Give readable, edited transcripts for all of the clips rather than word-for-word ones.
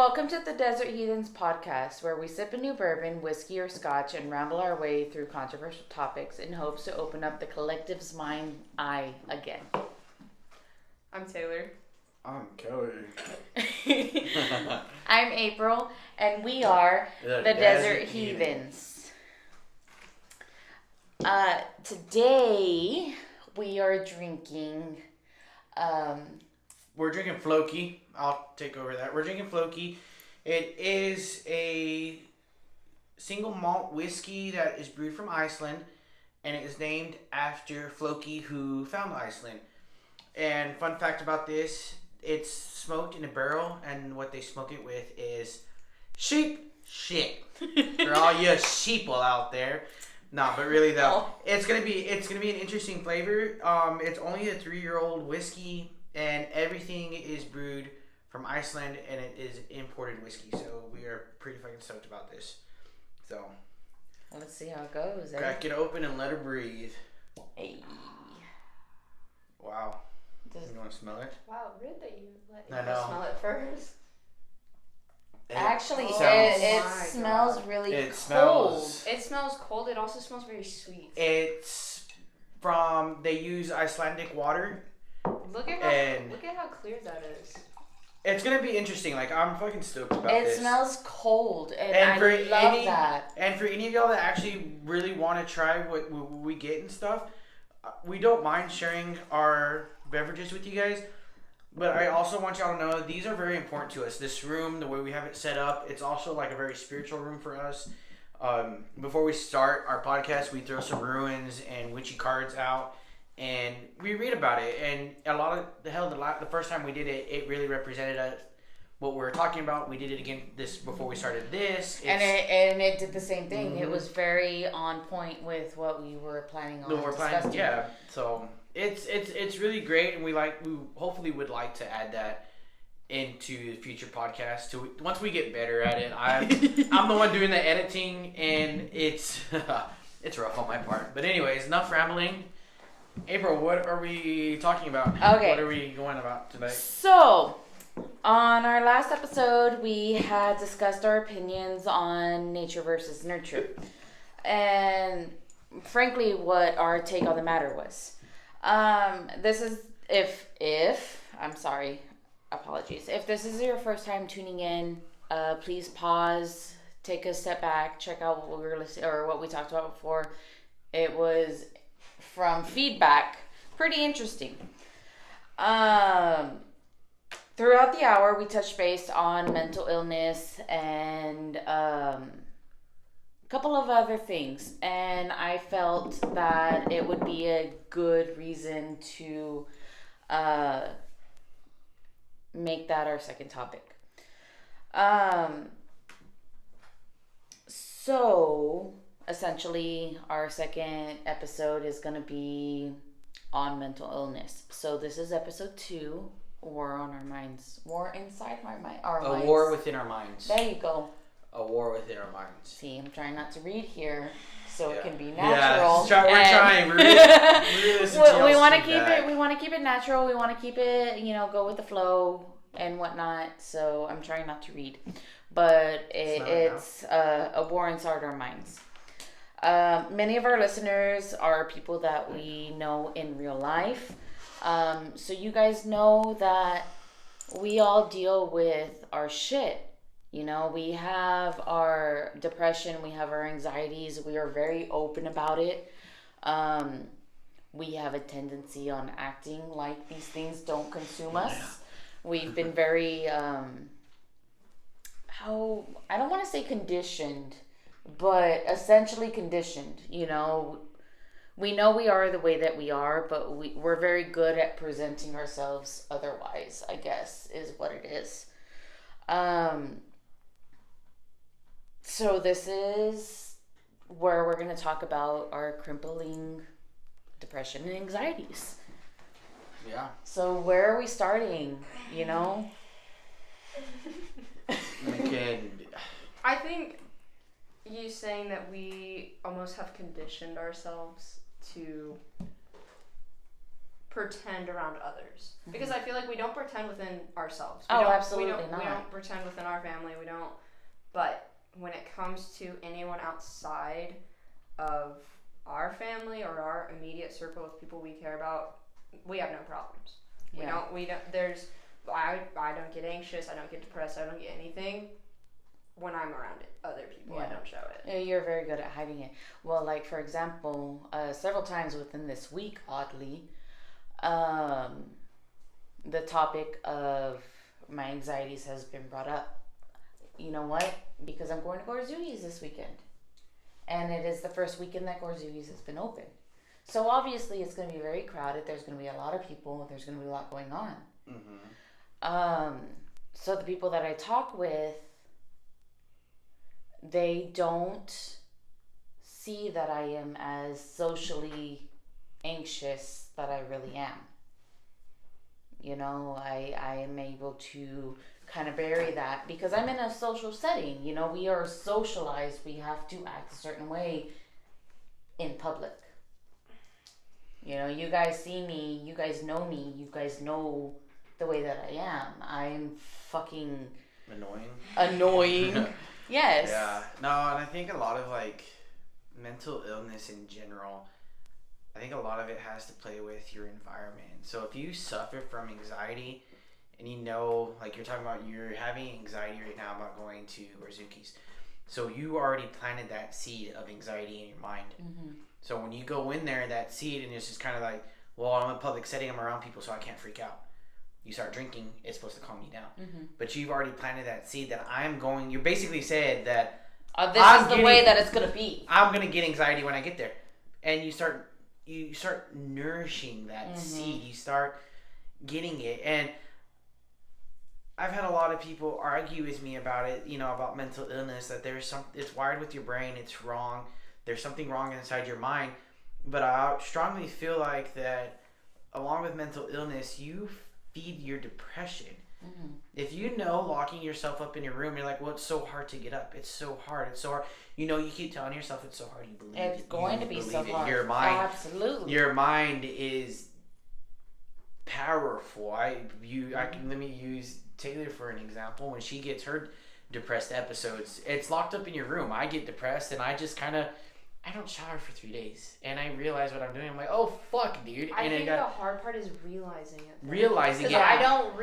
welcome to the Desert Heathens podcast, where we sip a new bourbon, whiskey, or scotch and ramble our way through controversial topics in hopes to open up the collective's mind eye again. I'm Taylor. I'm Kelly. I'm April, and we are the Desert Heathens. Today, we are drinking... We're drinking Floki. I'll take over that. We're drinking Floki. It is a single malt whiskey that is brewed from Iceland, and it is named after Floki, who found Iceland. And fun fact about this, it's smoked in a barrel, and what they smoke it with is sheep shit. For all you sheeple out there. No, but really though, it's gonna be an interesting flavor. It's only a 3-year-old whiskey, and everything is brewed from Iceland, and it is imported whiskey. So we are pretty fucking stoked about this. So let's see how it goes. Crack it open and let her breathe. Hey. Wow. You want to smell it? Wow, rude that you let I me know. smell it first. Actually, it smells really cold. It smells cold. It also smells very sweet. It's they use Icelandic water. Look at how clear that is. It's gonna be interesting. Like, I'm fucking stoked about this. It smells cold, and I love that. And for any of y'all that actually really want to try what we get and stuff, we don't mind sharing our beverages with you guys. But I also want y'all to know these are very important to us. This room, the way we have it set up, it's also like a very spiritual room for us. Before we start our podcast, we throw some ruins and witchy cards out, and we read about it. And a lot of the first time we did it, it really represented what we were talking about. We did it again before we started this, and it did the same thing. Mm-hmm. It was very on point with what we were planning on discussing. Yeah, so. It's really great, and we hopefully would like to add that into future podcasts. Once we get better at it, I'm the one doing the editing, and it's rough on my part. But anyways, enough rambling. April, what are we talking about? Okay. What are we going about today? So, on our last episode, we had discussed our opinions on nature versus nurture, and frankly, what our take on the matter was. This is apologies. If this is your first time tuning in, please pause, take a step back, check out what we were listening or what we talked about before. It was from feedback, pretty interesting. Throughout the hour, we touched base on mental illness and couple of other things, and I felt that it would be a good reason to make that our second topic. So essentially our second episode is going to be on mental illness. So this is episode 2, War on Our Minds. War inside our mind. A war within our minds. There you go. A war within our minds. See, I'm trying not to read here, so it can be natural. Yeah, we're trying. We want to keep it. We want to keep it natural. We want to keep it, go with the flow and whatnot. So I'm trying not to read, but it's a war inside our minds. Many of our listeners are people that we know in real life, so you guys know that we all deal with our shit. We have our depression, we have our anxieties, we are very open about it. We have a tendency on acting like these things don't consume us. Yeah. We've been very, I don't want to say conditioned, but essentially conditioned. We know we are the way that we are, but we're very good at presenting ourselves otherwise, I guess, is what it is. So this is where we're going to talk about our crippling depression and anxieties. Yeah. So where are we starting, I think you saying that we almost have conditioned ourselves to pretend around others. Because I feel like we don't pretend within ourselves. Absolutely not. We don't pretend within our family. We don't. But when it comes to anyone outside of our family or our immediate circle of people we care about, we have no problems. I don't get anxious, I don't get depressed, I don't get anything when I'm around other people. I don't show it. You're very good at hiding it. Well, like for example, several times within this week, oddly, the topic of my anxieties has been brought up. You know what? Because I'm going to Gorzui's this weekend. And it is the first weekend that Gorzui's has been open. So obviously it's going to be very crowded. There's going to be a lot of people. There's going to be a lot going on. So the people that I talk with, they don't see that I am as socially anxious that I really am. You know, I am able to kind of bury that because I'm in a social setting. You know, we are socialized. We have to act a certain way in public. You know, you guys see me. You guys know me. You guys know the way that I am. I'm fucking annoying. Yes. Yeah. No, and I think a lot of like mental illness in general, I think a lot of it has to play with your environment. So if you suffer from anxiety and you know, like you're talking about, you're having anxiety right now about going to Orzuki's. So you already planted that seed of anxiety in your mind. So when you go in there, that seed, and it's just kind of like, well, I'm in a public setting, I'm around people, so I can't freak out. You start drinking, it's supposed to calm you down. But you've already planted that seed that you basically said that this is the way that it's going to be. I'm going to get anxiety when I get there. And you start nourishing that seed. You start getting it. And I've had a lot of people argue with me about it, you know, about mental illness, that it's wired with your brain, it's wrong. There's something wrong inside your mind. But I strongly feel like that along with mental illness, you feed your depression. If you know locking yourself up in your room, you're like, well, it's so hard to get up. It's so hard. You know, you keep telling yourself it's so hard. You believe it's going to be so hard. Your mind, absolutely. Your mind is powerful. Let me use Taylor for an example. When she gets her depressed episodes, it's locked up in your room. I get depressed and I just I don't shower for 3 days, and I realize what I'm doing. I'm like, oh fuck, dude. I think the hard part is realizing it. Realizing it. I don't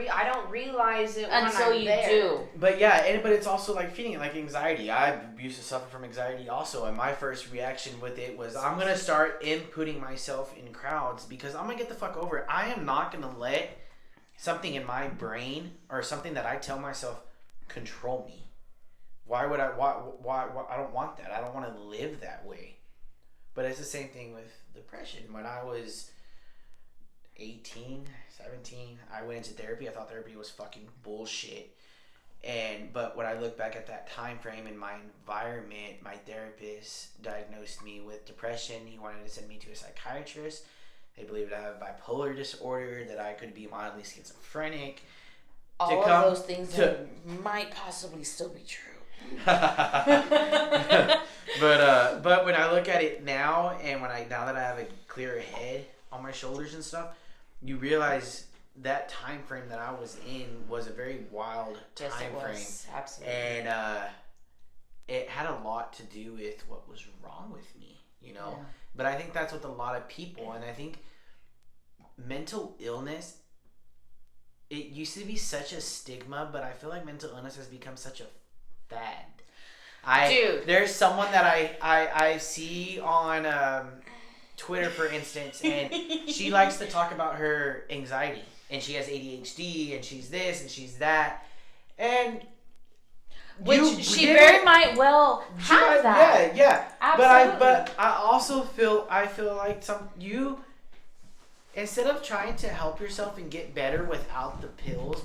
realize it until you do. But yeah, but it's also like feeding it, like anxiety. I used to suffer from anxiety also, and my first reaction with it was I'm gonna start inputting myself in crowds because I'm gonna get the fuck over it. I am not gonna let something in my brain or something that I tell myself control me. Why would I? Why? I don't want that. I don't want to live that way. But it's the same thing with depression. When I was 18, 17, I went into therapy. I thought therapy was fucking bullshit. But when I look back at that time frame in my environment, my therapist diagnosed me with depression. He wanted to send me to a psychiatrist. They believed I have bipolar disorder, that I could be mildly schizophrenic. All of those things that might possibly still be true. but when I look at it now, and now that I have a clearer head on my shoulders and stuff, you realize that time frame that I was in was a very wild time frame. Absolutely. And it had a lot to do with what was wrong with me, you know. Yeah. But I think that's with a lot of people, and I think mental illness, it used to be such a stigma, but I feel like mental illness has become such a fad. There's someone that I see on Twitter, for instance, and she likes to talk about her anxiety, and she has ADHD, and she's this and she's that, and she very might well have that. Yeah. Absolutely. But I also feel like instead of trying to help yourself and get better without the pills,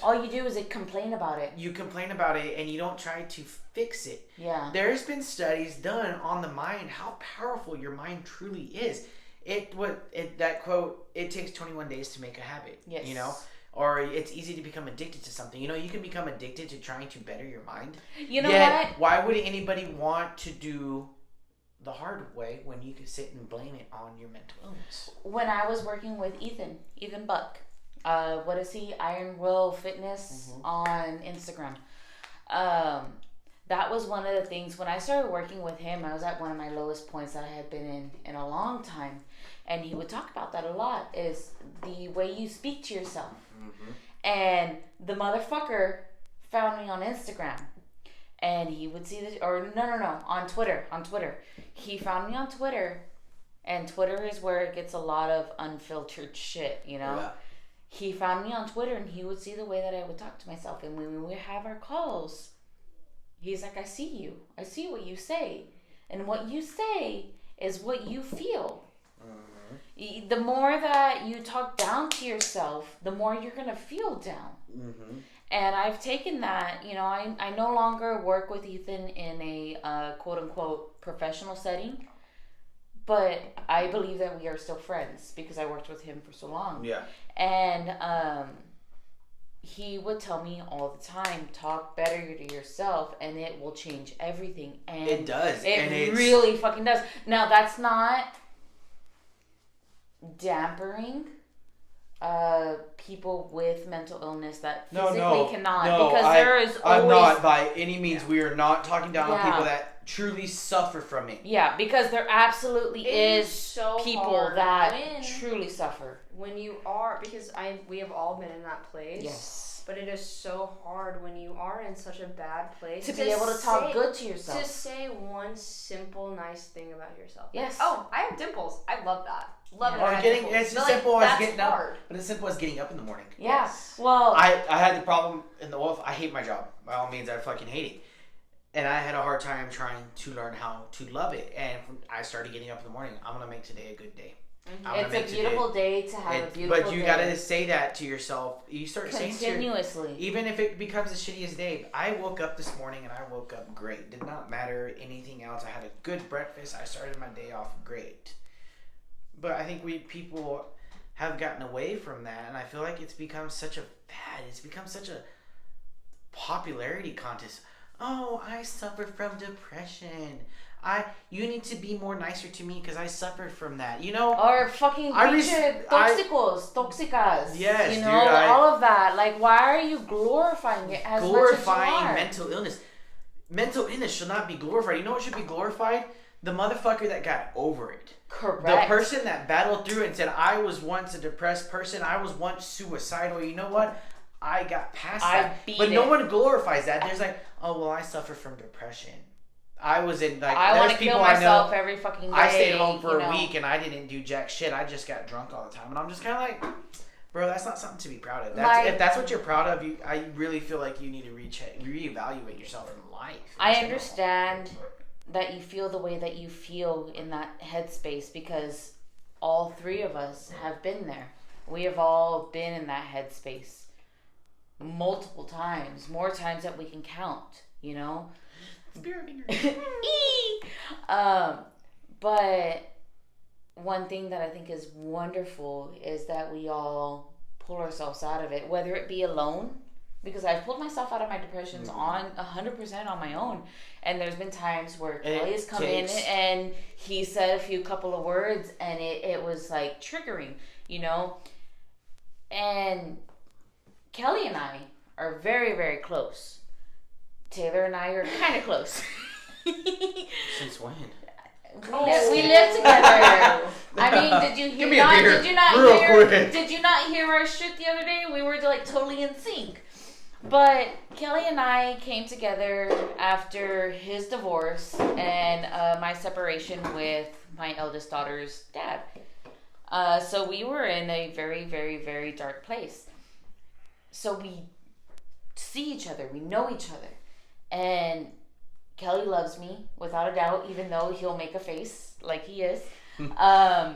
all you do is complain about it. You complain about it and you don't try to fix it. Yeah. There's been studies done on the mind, how powerful your mind truly is. That quote, it takes 21 days to make a habit. Yes. You know? Or it's easy to become addicted to something. You know, you can become addicted to trying to better your mind. You know what? Why would anybody want to do the hard way when you can sit and blame it on your mental illness. When I was working with Ethan Buck, what is he? Iron Will Fitness on Instagram. That was one of the things when I started working with him. I was at one of my lowest points that I had been in a long time, and he would talk about that a lot. Is the way you speak to yourself. And the motherfucker found me on Instagram, and he would see this, or no, on Twitter. He found me on Twitter, and Twitter is where it gets a lot of unfiltered shit, you know. Yeah. He found me on Twitter, and he would see the way that I would talk to myself, and when we would have our calls, he's like, I see you. I see what you say. And what you say is what you feel. The more that you talk down to yourself, the more you're going to feel down. And I've taken that, you know, I no longer work with Ethan in a quote-unquote professional setting. But I believe that we are still friends because I worked with him for so long. Yeah. And he would tell me all the time, talk better to yourself and it will change everything. And it does. It really fucking does. Now, that's not dampering people with mental illness that physically cannot. Because there is always... I'm not by any means. We are not talking down on people that truly suffer from it. Yeah, because there absolutely is so people that truly suffer. When you are, because we have all been in that place. Yes. But it is so hard when you are in such a bad place to be able to talk good to yourself. To say one simple, nice thing about yourself. Yes. Oh, I have dimples. I love that. Love it. Or it's as simple as getting up. But it's simple as getting up in the morning. Yeah. Yes. Well, I had the problem in the wolf. I hate my job. By all means, I fucking hate it. And I had a hard time trying to learn how to love it. And I started getting up in the morning. I'm going to make today a good day. It's a beautiful day to have a beautiful day. But you got to say that to yourself. You start saying continuously. Even if it becomes the shittiest day. I woke up this morning and I woke up great. Did not matter anything else. I had a good breakfast. I started my day off great. But I think people have gotten away from that. And I feel like it's become such a fad. It's become such a popularity contest. Oh, I suffer from depression. You need to be more nicer to me because I suffered from that. You know? Or fucking toxicas. Yes, you know, all of that. Like, why are you glorifying it as much as you are? Mental illness. Mental illness should not be glorified. You know what should be glorified? The motherfucker that got over it. Correct. The person that battled through it and said, I was once a depressed person. I was once suicidal. You know what? I got past that. But no one glorifies that. There's like, oh, well, I suffer from depression. I was in like I want to kill myself every fucking day. I stayed home for a week and I didn't do jack shit. I just got drunk all the time, and I'm just kind of like, bro, that's not something to be proud of. If that's what you're proud of, I really feel like you need to reevaluate yourself in life. I understand that you feel the way that you feel in that headspace because all three of us have been there. We have all been in that headspace multiple times, more times that we can count. You know. But one thing that I think is wonderful is that we all pull ourselves out of it, whether it be alone, because I've pulled myself out of my depressions on 100% on my own, and there's been times where Kelly has come in and he said a couple of words and it was like triggering, you know. And Kelly and I are very, very close. Taylor and I are kind of close. Since when? We live together. I mean, did you not hear our shit the other day? We were like totally in sync. But Kelly and I came together after his divorce and my separation with my eldest daughter's dad. So we were in a very, very, very dark place. So we see each other. We know each other. And Kelly loves me, without a doubt, even though he'll make a face like he is. Oh,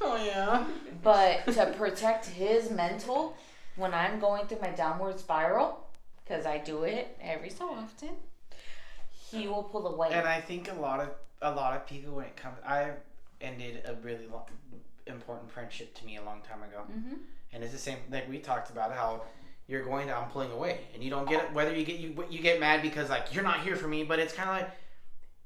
yeah. But to protect his mental, when I'm going through my downward spiral, because I do it every so often, he will pull away. And I think a lot of people, when it comes... I ended a really important friendship to me a long time ago. Mm-hmm. And it's the same... Like, we talked about how... I'm pulling away, and you don't get it. Whether you get mad because like you're not here for me, but it's kind of like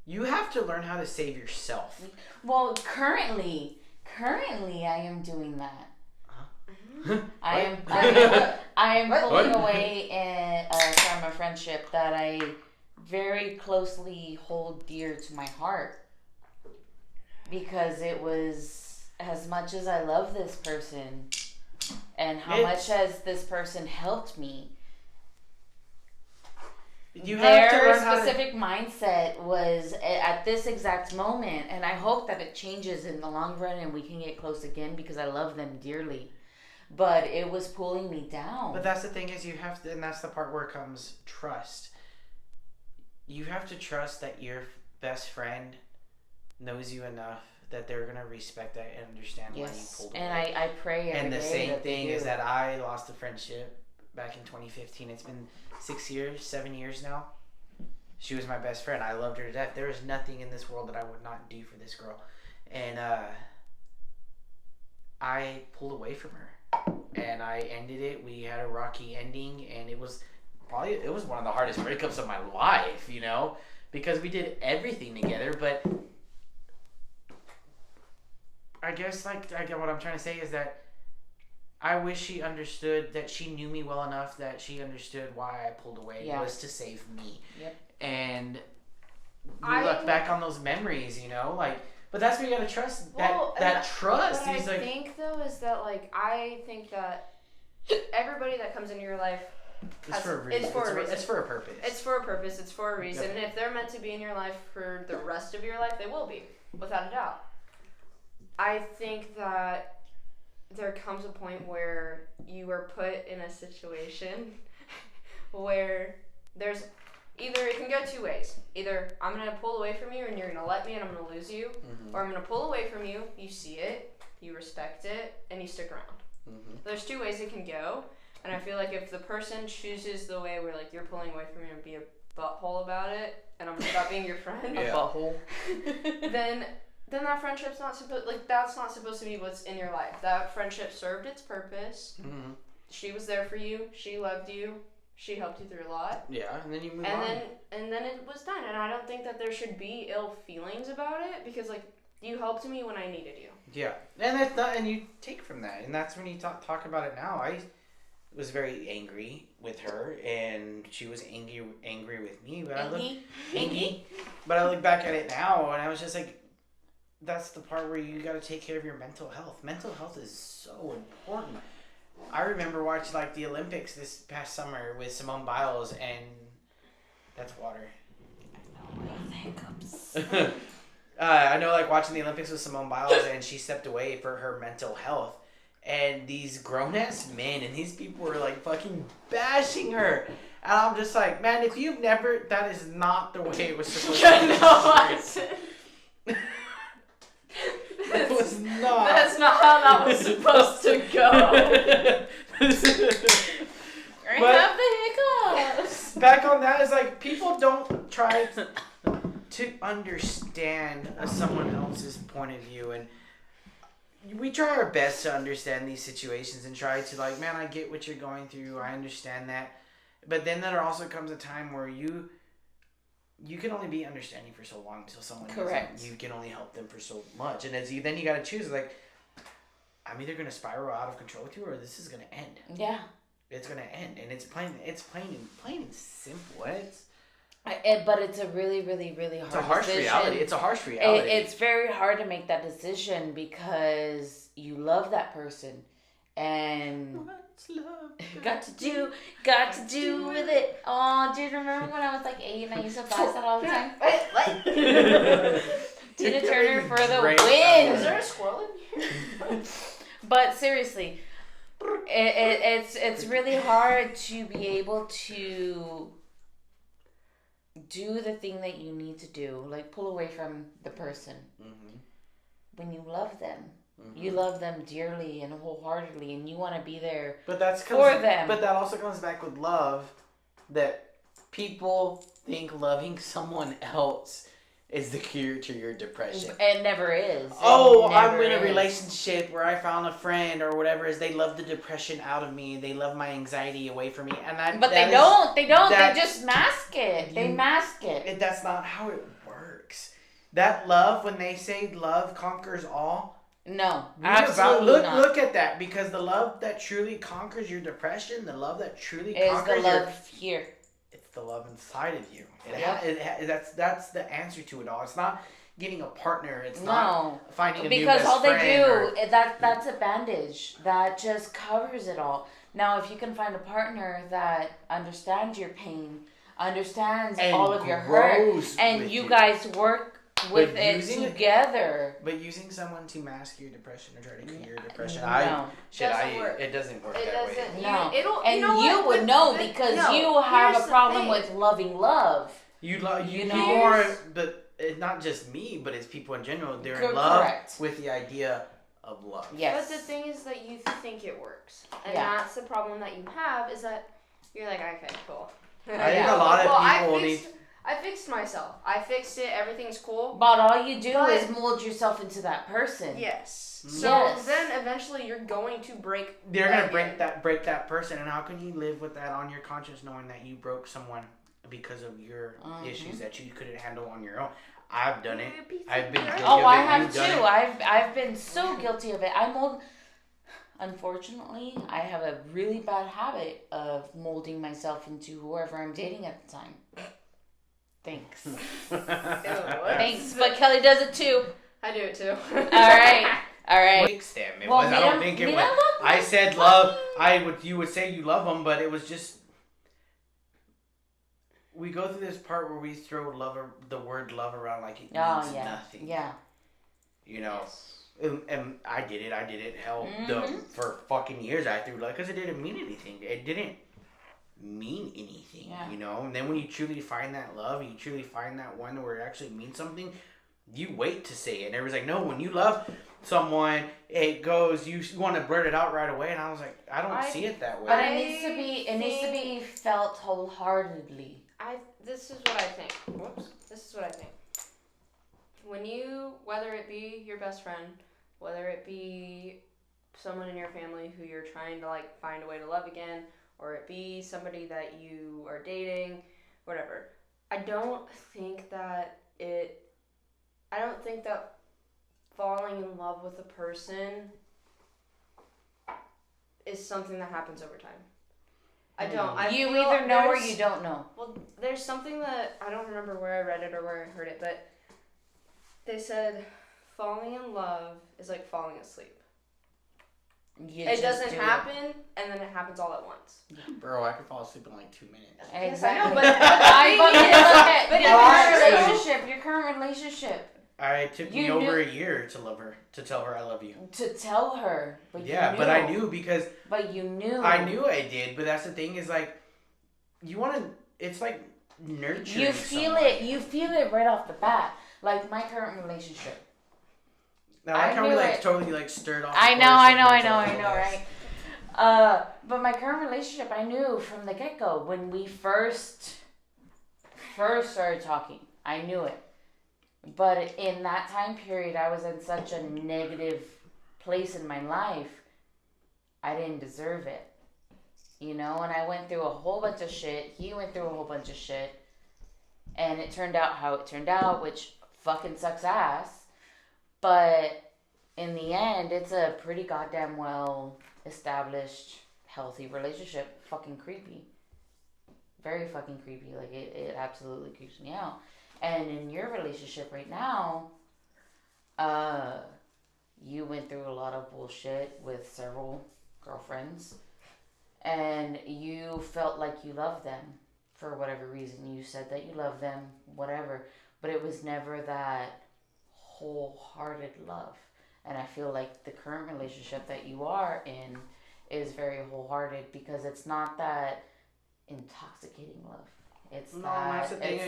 You have to learn how to save yourself. Well, currently, I am doing that. I am pulling away from a friendship that I very closely hold dear to my heart, because it was, as much as I love this person and how much has this person helped me, their specific mindset was at this exact moment, and I hope that it changes in the long run and we can get close again, because I love them dearly. But it was pulling me down. But that's the thing, is you have to, and that's the part where comes trust. You have to trust that your best friend knows you enough that they're gonna respect that and understand why you pulled away. And I pray every day. And the same thing is that I lost a friendship back in 2015. It's been 7 years now. She was my best friend. I loved her to death. There is nothing in this world that I would not do for this girl. And I pulled away from her. And I ended it. We had a rocky ending, and it was one of the hardest breakups of my life, you know, because we did everything together. But I guess what I'm trying to say is that I wish she understood, that she knew me well enough that she understood why I pulled away. It was to save me. Yep. And we look back on those memories, you know, like. But that's where you gotta trust that trust. What I think though is that I think that everybody that comes into your life it's for a reason. It's for a purpose. It's for a purpose. It's for a reason. Yep. And if they're meant to be in your life for the rest of your life, they will be, without a doubt. I think that there comes a point where you are put in a situation where there's either, it can go two ways. Either I'm going to pull away from you and you're going to let me and I'm going to lose you. Mm-hmm. Or I'm going to pull away from you, you see it, you respect it, and you stick around. Mm-hmm. There's two ways it can go. And I feel like if the person chooses the way where you're pulling away from me and be a butthole about it, and I'm going to stop being your friend. A butthole. then that friendship's not that's not supposed to be what's in your life. That friendship served its purpose. Mm-hmm. She was there for you. She loved you. She helped you through a lot. Yeah, and then you move on. And then it was done. And I don't think that there should be ill feelings about it, because you helped me when I needed you. Yeah, and that's not, and you take from that, and that's when you talk about it now. I was very angry with her, and she was angry with me. But But I look back at it now, and I was just like, that's the part where you got to take care of your mental health. Mental health is so important. I remember watching the Olympics this past summer with Simone Biles, and that's water. I know, watching the Olympics with Simone Biles, and she stepped away for her mental health, and these grown-ass men and these people were fucking bashing her, and I'm just like, man, if you've never, that is not the way it was supposed to be. That was not. That's not how that was supposed to go. I have the hiccups. Back on that is people don't try to understand someone else's point of view, and we try our best to understand these situations and try to man, I get what you're going through, I understand that, but then there also comes a time where you can only be understanding for so long until someone you can only help them for so much, and then you got to choose I'm either going to spiral out of control with you, or this is going to end. Yeah, it's going to end, and it's plain and simple. But it's a really, really, really hard. It's a harsh decision. reality. It's a harsh reality. It's very hard to make that decision because you love that person, and what's love got to do with it. Oh, do you remember when I was 8 and I used to blast that all the time? What? Tina Turner for the win. Is there a squirrel in here? But seriously, it's really hard to be able to do the thing that you need to do, pull away from the person. Mm-hmm. When you love them. Mm-hmm. You love them dearly and wholeheartedly, and you want to be there for them. But that also comes back with love, that people think loving someone else is the cure to your depression. It never is. I'm in a relationship where I found a friend or whatever, is they love the depression out of me. They love my anxiety away from me. And But they don't. They just mask it. They mask it. That's not how it works. That love, when they say love conquers all. No, absolutely not. Look at that, because the love that truly conquers your depression, the love that truly conquers the love here. It's the love inside of you. That's the answer to it all. It's not getting a partner. It's not finding a new best friend. Because all they do, that's a bandage that just covers it all. Now, if you can find a partner that understands your pain, understands all of your hurt, and you guys work with it together. But using someone to mask your depression or try to cure your depression, it doesn't work that way. No, you would know because you have a problem with loving love. You more, but it's not just me, but it's people in general. They're in love with the idea of love. Yes. But the thing is that you think it works, and that's the problem that you have. Is that you're like, okay, cool. I think a lot of people I fixed myself. I fixed it. Everything's cool. But all you do is mold yourself into that person. Yes. So then eventually you're going to break. They're gonna break that person, and how can you live with that on your conscience, knowing that you broke someone because of your issues that you couldn't handle on your own? I've done it. I've been guilty of it. I have too. I've been so guilty of it. Unfortunately, I have a really bad habit of molding myself into whoever I'm dating at the time. Thanks. Thanks, but Kelly does it too. I do it too. All right. I don't think it was. I said love. You would say you love them, but it was just. We go through this part where we throw the word love around like it means nothing. Yeah. You know, and I did it. Hell, for fucking years I threw love because it didn't mean anything. It didn't mean anything, you know. And then when you truly find that love, you truly find that one where it actually means something, you wait to say it. And everyone's like, no, when you love someone, it goes, you want to blurt it out right away. And I was like, I don't see it that way. But it needs to be felt wholeheartedly. This is what I think. This is what I think. When you, whether it be your best friend, whether it be someone in your family who you're trying to like find a way to love again, or it be somebody that you are dating, whatever. I don't think that falling in love with a person is something that happens over time. I don't. You either know or you don't know. Well, there's something that, I don't remember where I read it or where I heard it, but they said falling in love is like falling asleep. It doesn't happen, and then it happens all at once. Bro, I could fall asleep in like 2 minutes. Exactly. But your current relationship. It took me over a year to love her, to tell her I love you. To tell her, but but I knew because. But you knew. I knew I did, but that's the thing is like, you want to. It's like nurturing. You feel it. You feel it right off the bat. Like my current relationship. Now I can't be totally stirred off. I know, right? But my current relationship, I knew from the get-go when we first started talking. I knew it. But in that time period, I was in such a negative place in my life. I didn't deserve it. You know, and I went through a whole bunch of shit. He went through a whole bunch of shit. And it turned out how it turned out, which fucking sucks ass. But in the end, it's a pretty goddamn well-established, healthy relationship. Fucking creepy. Very fucking creepy. Like, it absolutely creeps me out. And in your relationship right now, you went through a lot of bullshit with several girlfriends. And you felt like you loved them for whatever reason. You said that you loved them, whatever. But it was never that wholehearted love. And I feel like the current relationship that you are in is very wholehearted because it's not that intoxicating love. That's the thing.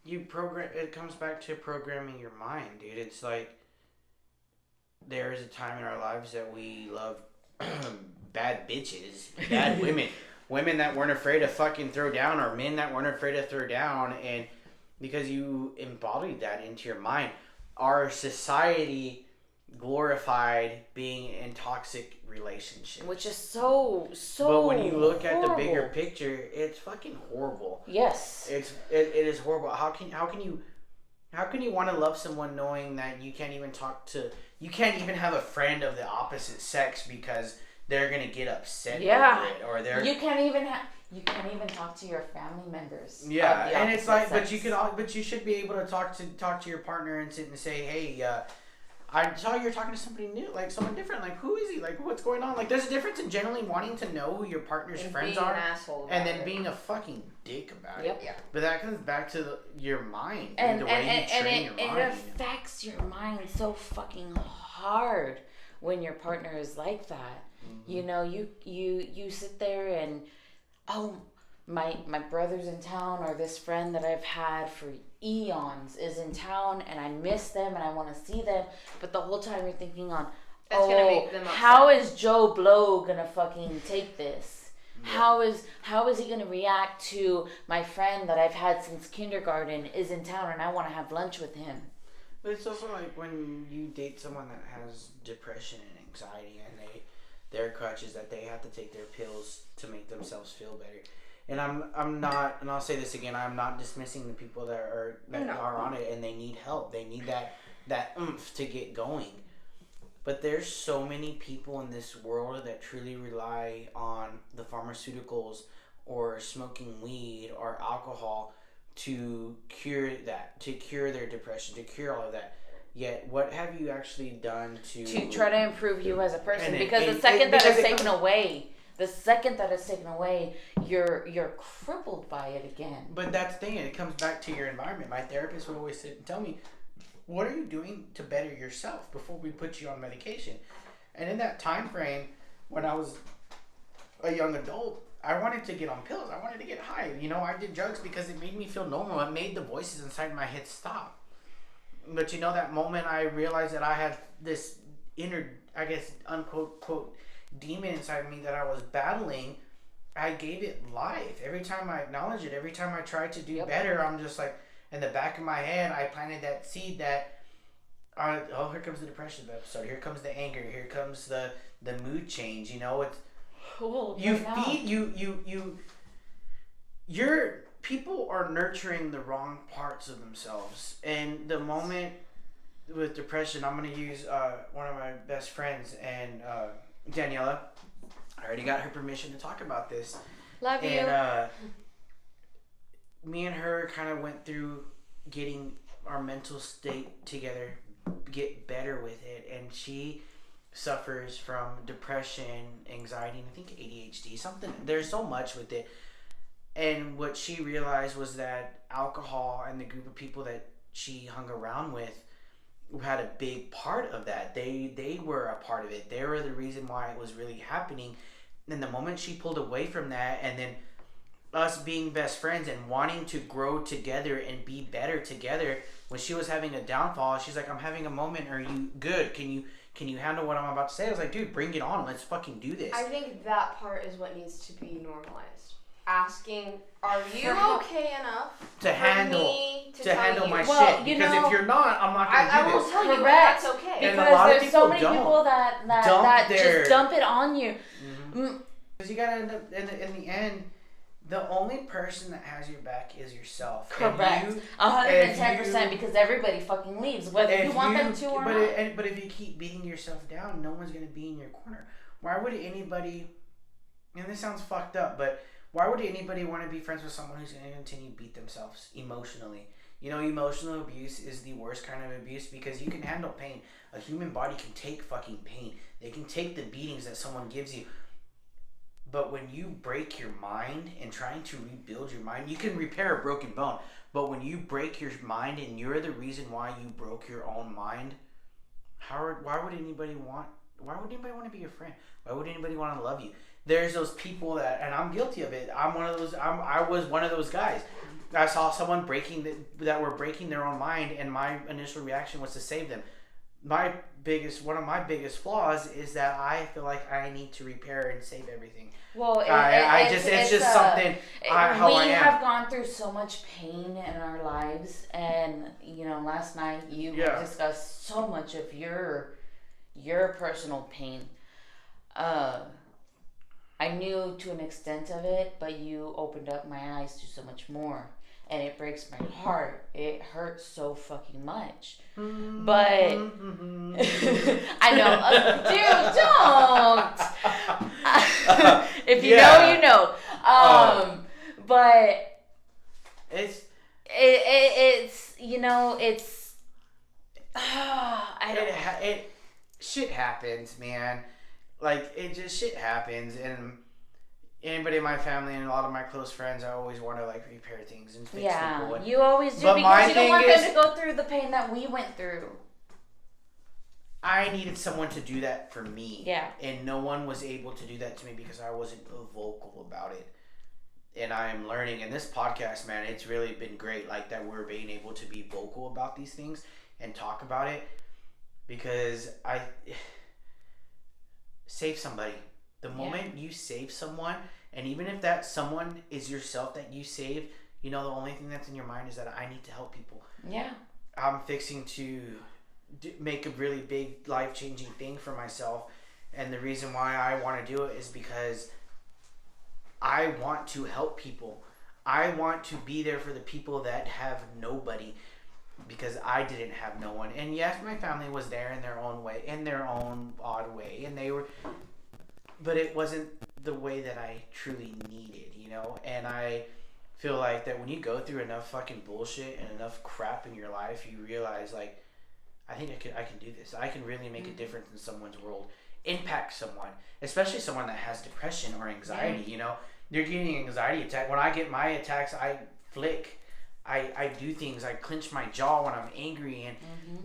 It comes back to programming your mind, dude. It's like there is a time in our lives that we love bad bitches, bad women that weren't afraid to fucking throw down, or men that weren't afraid to throw down, and because you embodied that into your mind. Our society glorified being in toxic relationships, which is so but when you look horrible. At the bigger picture, it's fucking horrible. Yes, it is horrible. How can you How can you want to love someone knowing that you can't even have a friend of the opposite sex because they're gonna get upset over it, or you can't even talk to your family members. Yeah, and it's like, sex. But you should be able to talk to your partner and sit and say, hey, I saw you're talking to somebody new, like someone different. Like, who is he? Like, what's going on? Like, there's a difference in generally wanting to know who your partner's friends are, and then being a fucking dick about it. Yeah. But that comes back to your mind and the way you train your mind. It affects your mind so fucking hard when your partner is like that. Mm-hmm. You sit there and, oh, my brother's in town, or this friend that I've had for eons is in town, and I miss them and I want to see them, but the whole time you're thinking on, how is Joe Blow gonna fucking take this? Yeah. How is he gonna react to my friend that I've had since kindergarten is in town and I want to have lunch with him? But it's also like when you date someone that has depression and anxiety, and their crutch is that they have to take their pills to make themselves feel better. And I'm not, and I'll say this again, I'm not dismissing the people that are on it and they need help. They need that oomph to get going. But there's so many people in this world that truly rely on the pharmaceuticals or smoking weed or alcohol to cure their depression, to cure all of that. Yet, what have you actually done to try to improve you as a person? Because the second that is taken away, you're crippled by it again. But that's the thing, and it comes back to your environment. My therapist would always sit and tell me, what are you doing to better yourself before we put you on medication? And in that time frame, when I was a young adult, I wanted to get on pills. I wanted to get high. I did drugs because it made me feel normal. It made the voices inside my head stop. But that moment I realized that I had this inner, I guess, unquote, quote, demon inside me that I was battling, I gave it life. Every time I acknowledged it, every time I tried to do better, I'm just like, in the back of my head, I planted that seed that, here comes the depression episode, here comes the anger, here comes the mood change, it's, your people are nurturing the wrong parts of themselves. And the moment with depression, I'm going to use one of my best friends, and Daniela. I already got her permission to talk about this. Love you. And me and her kind of went through getting our mental state together, get better with it, and she suffers from depression, anxiety, and I think ADHD, something. There's so much with it. And what she realized was that alcohol and the group of people that she hung around with had a big part of that. They were a part of it. They were the reason why it was really happening. And the moment she pulled away from that, and then us being best friends and wanting to grow together and be better together, when she was having a downfall, she's like, I'm having a moment. Are you good? Can you handle what I'm about to say? I was like, dude, bring it on. Let's fucking do this. I think that part is what needs to be normalized. Asking, are you okay enough to handle my shit? Because if you're not, I'm not going to do this. I will tell you that's okay. Because there's so many people that just dump it on you. Because you gotta end up in the end. The only person that has your back is yourself. Correct. 110%, because everybody fucking leaves, whether you want them to or not. But if you keep beating yourself down, no one's gonna be in your corner. Why would anybody? And this sounds fucked up, but why would anybody want to be friends with someone who's going to continue to beat themselves emotionally? Emotional abuse is the worst kind of abuse because you can handle pain. A human body can take fucking pain. They can take the beatings that someone gives you. But when you break your mind and trying to rebuild your mind, you can repair a broken bone. But when you break your mind and you're the reason why you broke your own mind, why would anybody want to be your friend? Why would anybody want to love you? There's those people that, and I'm guilty of it. I was one of those guys. I saw someone that were breaking their own mind, and my initial reaction was to save them. One of my biggest flaws is that I feel like I need to repair and save everything. Well, it's just something. How I am. We have gone through so much pain in our lives, and last night you discussed so much of your personal pain. I knew to an extent of it, but you opened up my eyes to so much more. and it breaks my heart. It hurts so fucking much. But I know, dude, don't. If you know, you know. But it's you know, it's shit happens, man. Like, it just shit happens, and anybody in my family and a lot of my close friends, I always want to like repair things and fix people. And, you always do, because you don't want them to go through the pain that we went through. I needed someone to do that for me. Yeah. And no one was able to do that to me because I wasn't vocal about it. And I am learning. And this podcast, man, it's really been great. Like, that we're being able to be vocal about these things and talk about it. Because save somebody. The moment you save someone, and even if that someone is yourself that you save, you know, the only thing that's in your mind is that I need to help people. Yeah. I'm fixing to make a really big life-changing thing for myself, and the reason why I want to do it is because I want to help people. I want to be there for the people that have nobody, because I didn't have no one. And yes, my family was there in their own way, in their own odd way, and they were, but it wasn't the way that I truly needed, you know. And I feel like that when you go through enough fucking bullshit and enough crap in your life, you realize, like, I think I can do this. I can really make a difference in someone's world, impact someone, especially someone that has depression or anxiety. You know, they're getting an anxiety attack. When I get my attacks, I flick. I do things. I clench my jaw when I'm angry, and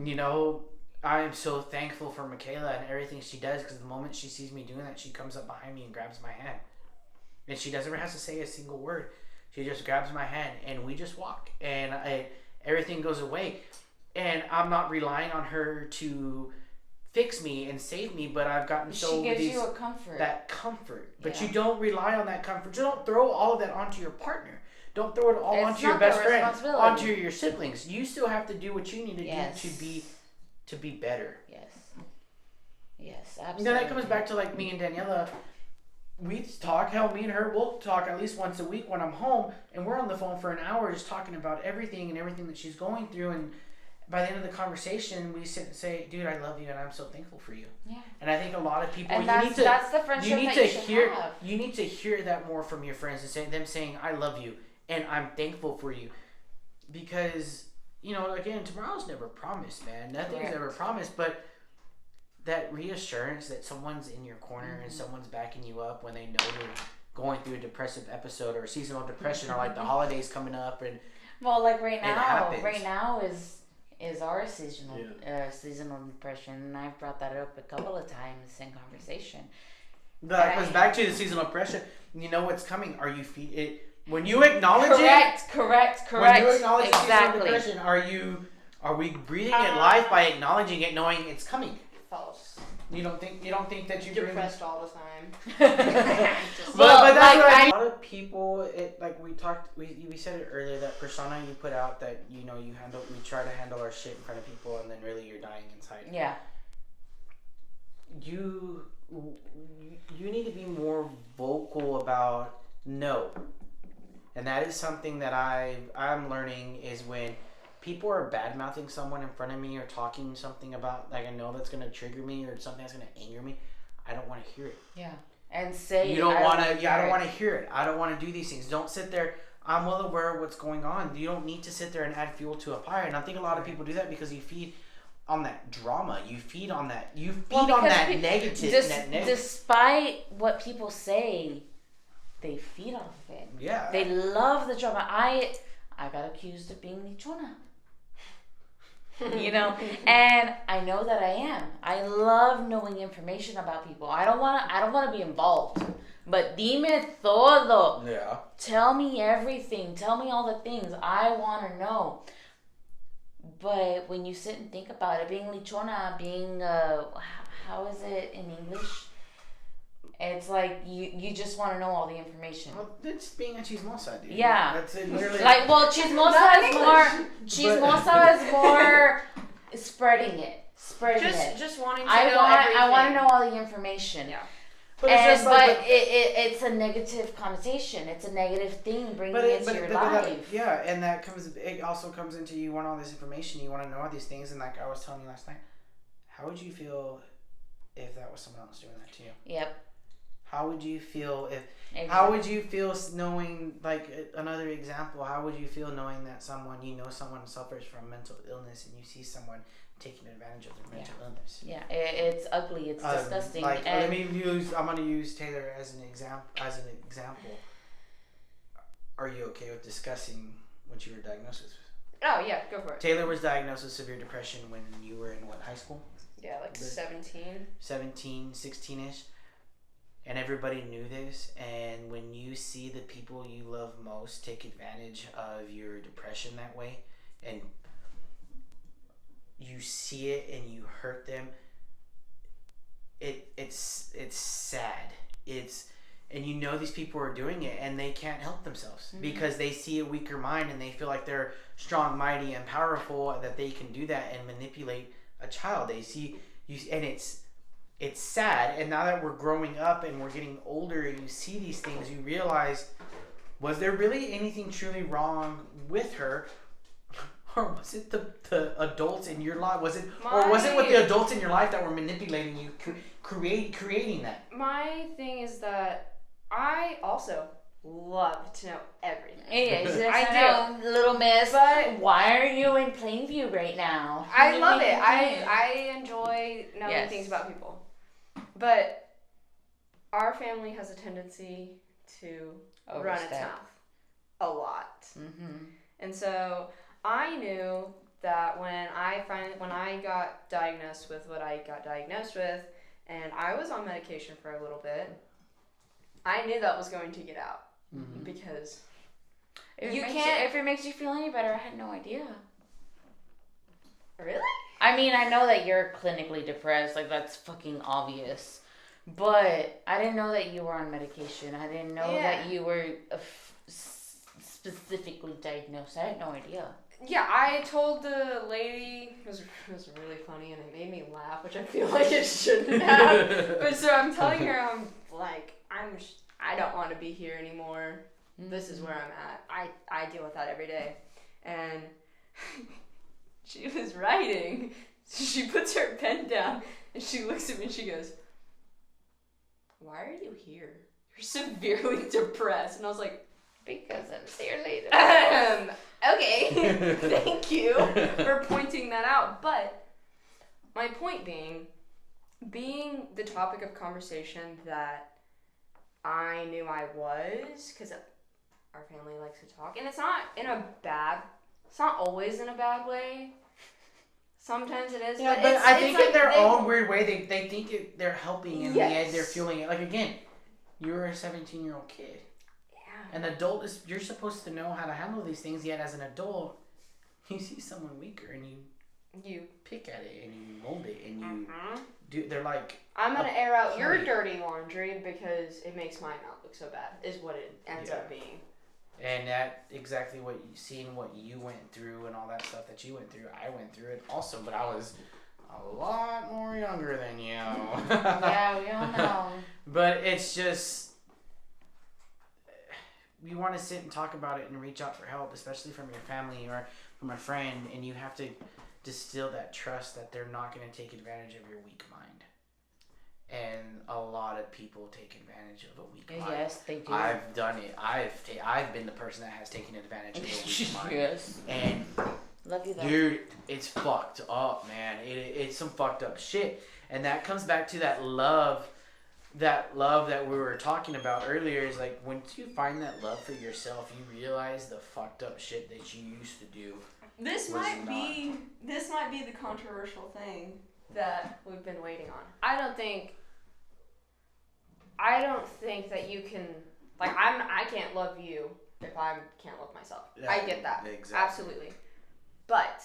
you know, I am so thankful for Michaela and everything she does, because the moment she sees me doing that, she comes up behind me and grabs my hand, and she doesn't ever have to say a single word. She just grabs my hand and we just walk, and everything goes away. And I'm not relying on her to fix me and save me, but I've gotten so she gives you a comfort. That comfort. But you don't rely on that comfort. You don't throw all of that onto your partner. Don't throw it all onto your best friend, onto your siblings. You still have to do what you need to do to be better. Yes, absolutely. You know, that comes back to like me and Daniela. We talk. Hell, me and her will talk at least once a week when I'm home, and we're on the phone for an hour just talking about everything that she's going through. And by the end of the conversation, we sit and say, "Dude, I love you, and I'm so thankful for you." Yeah. And I think a lot of people, and that's the friendship that you should have. You need to hear that more from your friends, and them saying, "I love you, and I'm thankful for you," because, you know, again, tomorrow's never promised, man. Nothing's ever promised, but that reassurance that someone's in your corner and someone's backing you up when they know you're going through a depressive episode or seasonal depression, or like the holidays coming up, and like right now is our seasonal depression, and I've brought that up a couple of times in conversation. That goes back to the seasonal depression. You know what's coming. Are you when you acknowledge it? Correct. When you acknowledge seasonal depression, are we breathing it life by acknowledging it, knowing it's coming? False. You don't think that you're depressed all the time? but that's what a lot of people. We said it earlier, that persona you put out, that, you know, we try to handle our shit in front of people, and then really you're dying inside. Yeah. You need to be more vocal about no, and that is something that I'm learning, is when people are bad-mouthing someone in front of me, or talking something about, like, I know that's going to trigger me, or something that's going to anger me, I don't want to hear it. Yeah. And say, you don't want to, I don't want to hear it. I don't want to do these things. Don't sit there. I'm well aware of what's going on. You don't need to sit there and add fuel to a fire. And I think a lot of people do that because you feed on that drama. You feed on that. You feed on that negative. Despite what people say, they feed off of it. Yeah. They love the drama. I got accused of being lichona. You know, and I know that I am. I love knowing information about people. I don't want to be involved, but dime todo. Yeah. Tell me everything. Tell me all the things I want to know. But when you sit and think about it, being lichona, being how is it in English? It's like you just want to know all the information. Well, it's being a chismosa, dude. Yeah. That's it, literally. Like, well, chismosa is more. Chismosa is more spreading it. Just wanting to know everything. I want to know all the information. Yeah. But it's just like, it's a negative connotation. It's a negative thing bringing into your life. And it also comes into, you want all this information, you want to know all these things, and like I was telling you last night, how would you feel if that was someone else doing that to you? Yep. How would you feel if? Exactly. How would you feel knowing, like another example? How would you feel knowing that someone suffers from mental illness, and you see someone taking advantage of their mental illness? Yeah, it's ugly. It's disgusting. I'm gonna use Taylor as an example. Are you okay with discussing what you were diagnosed with? Oh yeah, go for it. Taylor was diagnosed with severe depression when you were in what, high school? Yeah, like 17. 17, 16-ish. And everybody knew this, and when you see the people you love most take advantage of your depression that way, and you see it and you hurt them, it's sad. And you know these people are doing it and they can't help themselves because they see a weaker mind and they feel like they're strong, mighty, and powerful, that they can do that and manipulate a child. They see you, and it's sad. And now that we're growing up and we're getting older and you see these things, you realize, was there really anything truly wrong with her? Or was it the adults in your life? Was it with the adults in your life that were manipulating you, creating that? My thing is that I also love to know everything. Yeah, I do, little miss. But why are you in Plainview right now? I love it. I enjoy knowing things about people. But our family has a tendency to run its mouth a lot. Mm-hmm. And so I knew that when I got diagnosed with what I got diagnosed with, and I was on medication for a little bit, I knew that was going to get out. Mm-hmm. Because if it makes you feel any better, I had no idea. Really? I mean, I know that you're clinically depressed, like that's fucking obvious. But I didn't know that you were on medication. I didn't know that you were specifically diagnosed. I had no idea. Yeah, I told the lady, it was really funny and it made me laugh, which I feel like it shouldn't have. But so I'm telling her, I'm like, I don't want to be here anymore. Mm-hmm. This is where I'm at. I deal with that every day. And she was writing. She puts her pen down and she looks at me and she goes, "Why are you here? You're severely depressed." And I was like, "Because I'm severely depressed." Okay, thank you for pointing that out. But my point being the topic of conversation that I knew I was, because our family likes to talk, and it's not always in a bad way. Sometimes it is, but I think in their own weird way, they think they're helping, and they're fueling it. Like, again, you're a 17-year-old kid. Yeah. An adult you're supposed to know how to handle these things, yet as an adult, you see someone weaker, and you pick at it, and you mold it, and you do. They're like, I'm gonna air out your dirty laundry because it makes mine not look so bad. Is what it ends up being. And that exactly seeing what you went through and all that stuff that you went through, I went through it also, but I was a lot more younger than you. Yeah, we all know. But it's just, you want to sit and talk about it and reach out for help, especially from your family or from a friend, and you have to distill that trust that they're not going to take advantage of your weak mind. And a lot of people take advantage of a weak mind. Yes, they do. I've done it. I've been the person that has taken advantage of a weak mind. Yes. And love you though. Dude, it's fucked up, man. It's some fucked up shit. And that comes back to that love that we were talking about earlier. Is like, once you find that love for yourself, you realize the fucked up shit that you used to do. This might be the controversial thing that we've been waiting on. I don't think that you can, like, I can't love you if I can't love myself. Yeah, I get that. Exactly. Absolutely. But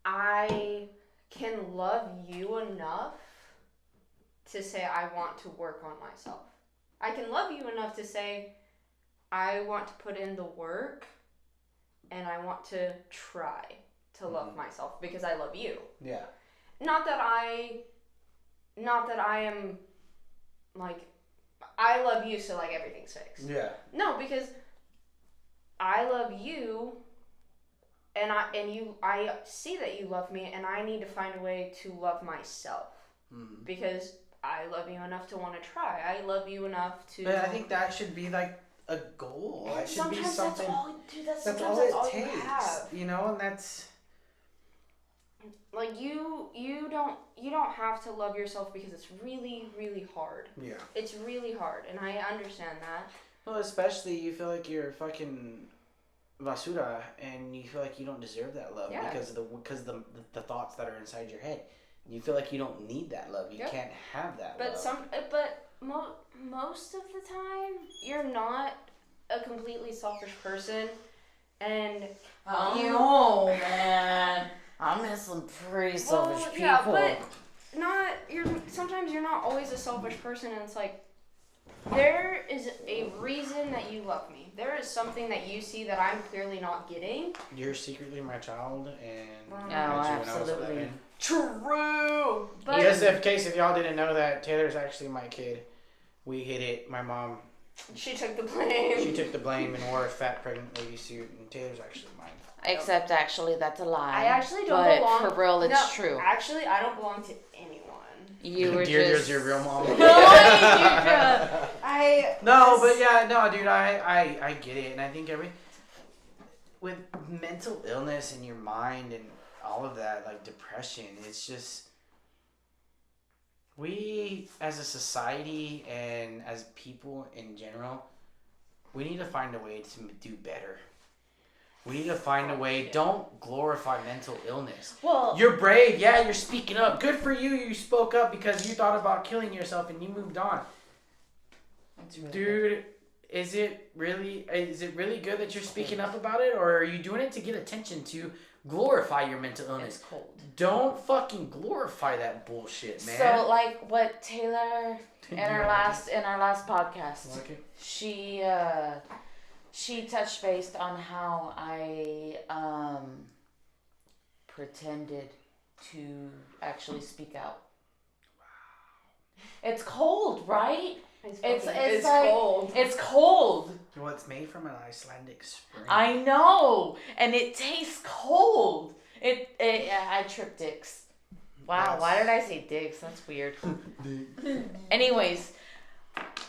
I can love you enough to say I want to work on myself. I can love you enough to say I want to put in the work and I want to try to love myself because I love you. Yeah. Not that I not that I am, like, I love you, so, like, everything's fixed. Yeah. No, because I love you, and I see that you love me, and I need to find a way to love myself. Mm. Because I love you enough to want to try. I love you enough to... But I think that should be, like, a goal. That should be something... That's all it takes. You have. You know, and that's... Like, you don't have to love yourself because it's really, really hard. Yeah. It's really hard, and I understand that. Well, especially you feel like you're fucking basura, and you feel like you don't deserve that love because of the thoughts that are inside your head. You feel like you don't need that love. You can't have that love. But most of the time, you're not a completely selfish person, and man. I met some pretty selfish people. Yeah, but sometimes you're not always a selfish person, and it's like, there is a reason that you love me. There is something that you see that I'm clearly not getting. You're secretly my child, and absolutely. True. But just in case if y'all didn't know that, Taylor's actually my kid. We hid it. My mom. She took the blame. She took the blame and wore a fat pregnant lady suit, and Taylor's actually mine. Except actually, that's a lie. I actually don't belong. But for real, it's true. Actually, I don't belong to anyone. You were Deirdre's your real mom. No, but yeah, no, dude, I get it, and I think with mental illness in your mind and all of that, like depression, it's just we as a society and as people in general, we need to find a way to do better. We need to find a way. Don't glorify mental illness. Well, you're brave. Yeah, you're speaking up. Good for you. You spoke up because you thought about killing yourself and you moved on. Really Dude, good. Is it really good that you're speaking up about it, or are you doing it to get attention to glorify your mental illness? It's cold. Don't fucking glorify that bullshit, man. So like what Taylor in our last podcast, like she touched base on how I pretended to actually speak out. Wow. It's cold, right? It's like, cold. It's cold. Well, it's made from an Icelandic spring. I know, and it tastes cold. I tripped dicks. Wow, why did I say dicks? That's weird. Anyways,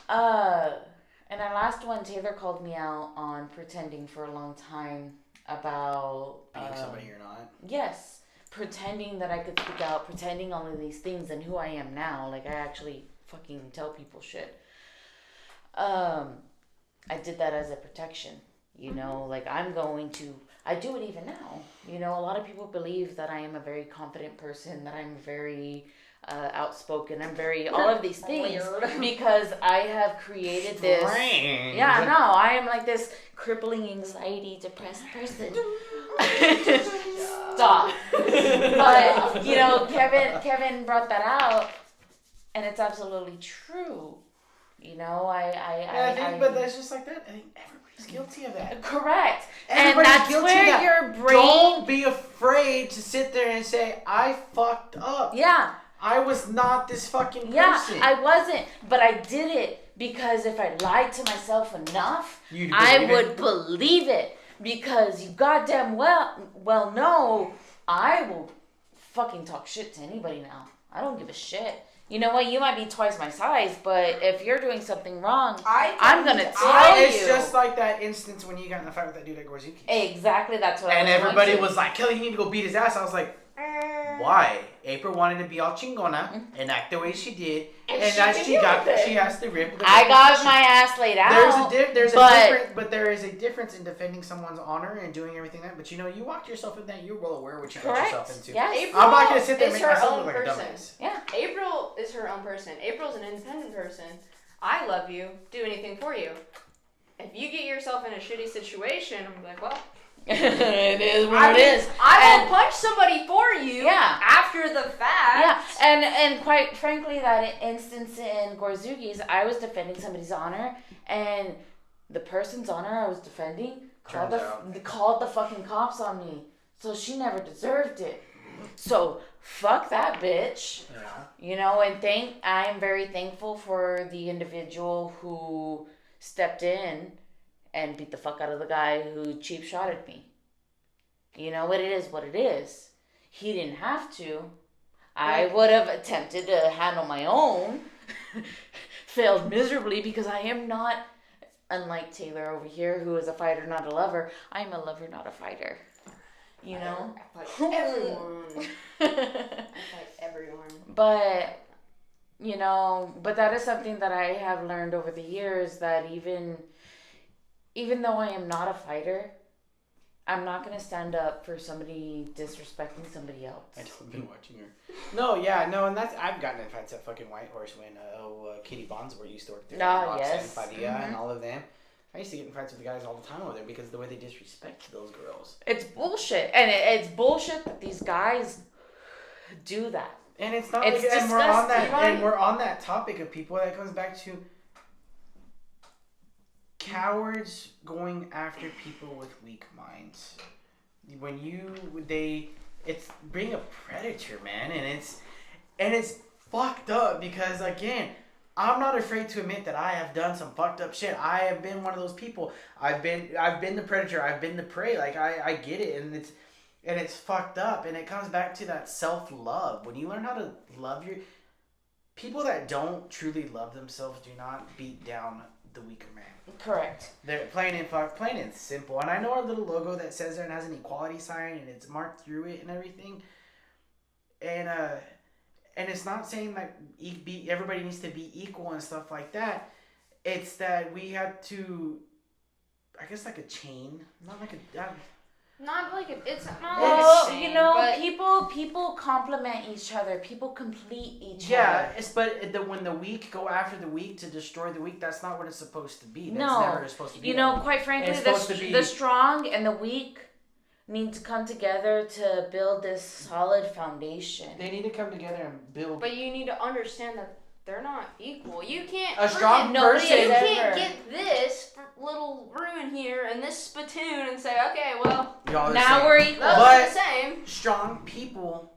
in our last one, Taylor called me out on pretending for a long time about being somebody you're not. Yes, pretending that I could speak out, pretending all of these things, and who I am now. Like I actually fucking tell people shit. I did that as a protection, you know, like I do it even now. You know, a lot of people believe that I am a very confident person, that I'm very outspoken, I'm very, all of these things, because I have created this. Yeah, no, I am like this crippling anxiety, depressed person. Stop. But, you know, Kevin brought that out, and it's absolutely true. You know, but that's just like that. I think everybody's guilty of that. Correct. Everybody's and that's guilty where of that. Your brain... Don't be afraid to sit there and say, I fucked up. Yeah. I was not this fucking person. Yeah, I wasn't. But I did it because if I lied to myself enough, I would believe it. Because you goddamn well know I will fucking talk shit to anybody now. I don't give a shit. You know what? You might be twice my size, but if you're doing something wrong, I'm going to tell you. It's just like that instance when you got in the fight with that dude at Gorzuki. Exactly, that's what I was And everybody was like, Kelly, you need to go beat his ass. I was like, why? April wanted to be all chingona and act the way she did. And she has to rip. I got my ass laid out. There is a difference in defending someone's honor and doing everything that. But you know, you walked yourself in that. You're well aware what you got yourself into. Yes. I'm not going to sit there and make myself look like a dumbass. Yeah. April is her own person. April's an independent person. I love you. Do anything for you. If you get yourself in a shitty situation, I'm like, well... it is what it is. I will punch somebody for you after the fact. Yeah, and quite frankly, that instance in Gorzuki's, I was defending somebody's honor, and the person's honor I was defending called the fucking cops on me. So she never deserved it. So fuck that bitch. Yeah. And I am very thankful for the individual who stepped in and beat the fuck out of the guy who cheap shotted me. It is what it is. He didn't have to. I would have attempted to handle my own. Failed miserably because I am not, unlike Taylor over here, who is a fighter, not a lover. I am a lover, not a fighter. I fight everyone. I fight everyone. But that is something that I have learned over the years, that even though I am not a fighter, I'm not going to stand up for somebody disrespecting somebody else. I've been watching her. And I've gotten in fights at fucking White Horse when Katie Bonsworth used to work there. Yes. And Padilla and all of them. I used to get in fights with the guys all the time over there because of the way they disrespect those girls. It's bullshit. And it's bullshit that these guys do that. And it's not it's like, disgusting. and we're on that topic of people that comes back to cowards going after people with weak minds. It's being a predator, man, and it's fucked up because, again, I'm not afraid to admit that I have done some fucked up shit. I have been one of those people. I've been the predator. I've been the prey. Like, I get it, and it's fucked up, and it comes back to that self-love. When you learn how to love people that don't truly love themselves do not beat down the weaker man. Correct. They're plain and simple. And I know our little logo that says there and has an equality sign and it's marked through it and everything. And it's not saying that everybody needs to be equal and stuff like that. It's that we have to, I guess, like a chain, not like a. It's not like a chain, but people complement each other. People complete each other. Yeah, when the weak go after the weak to destroy the weak, that's not what it's supposed to be. That's no, never supposed to be. Quite frankly, the strong and the weak need to come together to build this solid foundation. They need to come together and build. But you need to understand that they're not equal. You can't. A strong person. You can't get this little ruin here and this spittoon and say, okay, well, now we're equal. But the same. Strong people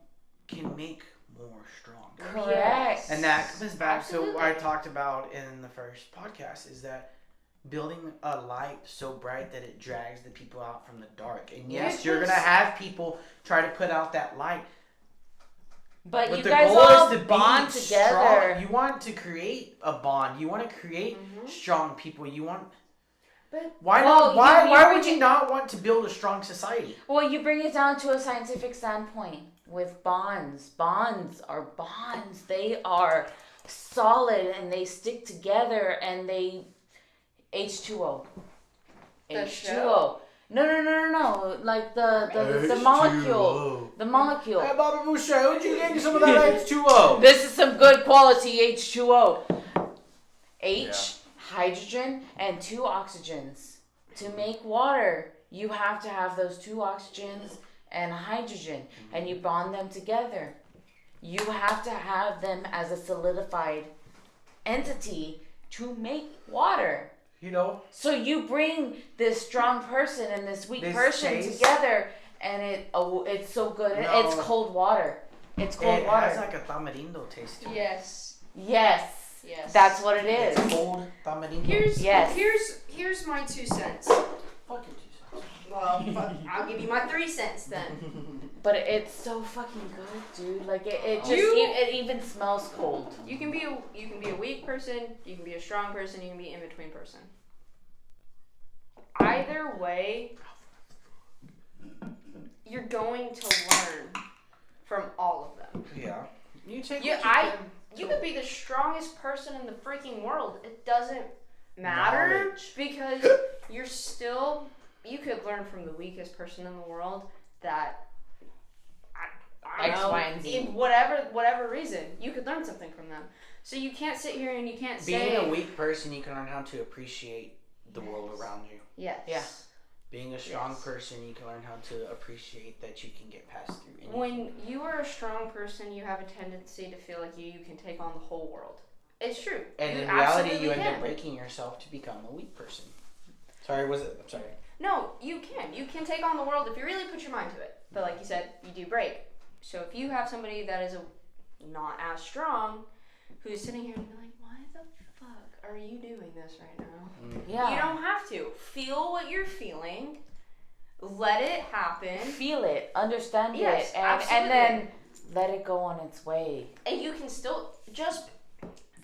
can make more strong. Correct. And that comes back to what I talked about in the first podcast, is that building a light so bright that it drags the people out from the dark. And yes, you're going to have people try to put out that light. But you guys all bond together. Strong. You want to create a bond. You want to create strong people. You want... Why would you not want to build a strong society? Well, you bring it down to a scientific standpoint with bonds. Bonds are bonds. They are solid and they stick together and they... H2O. H2O. No. Like the molecule. The molecule. Hey, Bobby Boucher, would you get some of that H2O? This is some good quality H2O. Hydrogen, and 2 oxygens. To make water, you have to have those 2 oxygens and hydrogen, and you bond them together. You have to have them as a solidified entity to make water. So you bring this strong person and this weak person together, and it's so good. No. It's cold water. It's cold water. It has like a tamarindo taste to it. Yes. That's what it is. It's cold tamarindo. Here's my 2 cents. Fuck your 2 cents. Well, I'll give you my 3 cents then. But it's so fucking good, dude. Like it even smells cold. You can be a weak person. You can be a strong person. You can be an in-between person. Either way, you're going to learn from all of them. Yeah. You could be the strongest person in the freaking world. It doesn't matter because you could learn from the weakest person in the world that X, Y, and Z. In whatever reason, you could learn something from them. So you can't sit here and you can't say... Being a weak person, you can learn how to appreciate the world around you. Yes. Yeah. Being a strong person, you can learn how to appreciate that you can get past through anything. When you are a strong person, you have a tendency to feel like you can take on the whole world. It's true. And in reality, you end up breaking yourself to become a weak person. I'm sorry. No, you can. You can take on the world if you really put your mind to it. But like you said, you do break. So if you have somebody that is not as strong, who's sitting here and be like, why the fuck are you doing this right now? Yeah. You don't have to. Feel what you're feeling. Let it happen. Feel it. Understand yes, it. And then let it go on its way. And you can still just...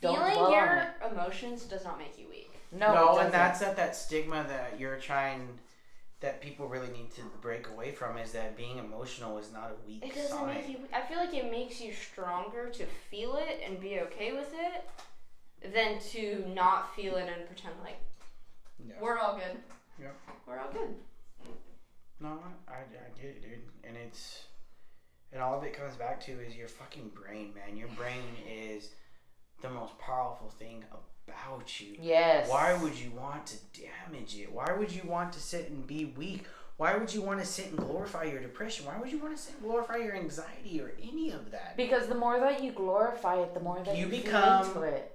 Don't feeling your emotions does not make you weak. No, and that's that stigma that you're trying... that people really need to break away from is that being emotional is not a weak sign. It doesn't make you... I feel like it makes you stronger to feel it and be okay with it than to not feel it and pretend like we're all good. Yeah. We're all good. No, I get it, dude. And all of it comes back to is your fucking brain, man. Your brain is the most powerful thing about you. Yes. Why would you want to damage it? Why would you want to sit and be weak? Why would you want to sit and glorify your depression? Why would you want to sit and glorify your anxiety or any of that? Because the more that you glorify it, the more that you become feel into it.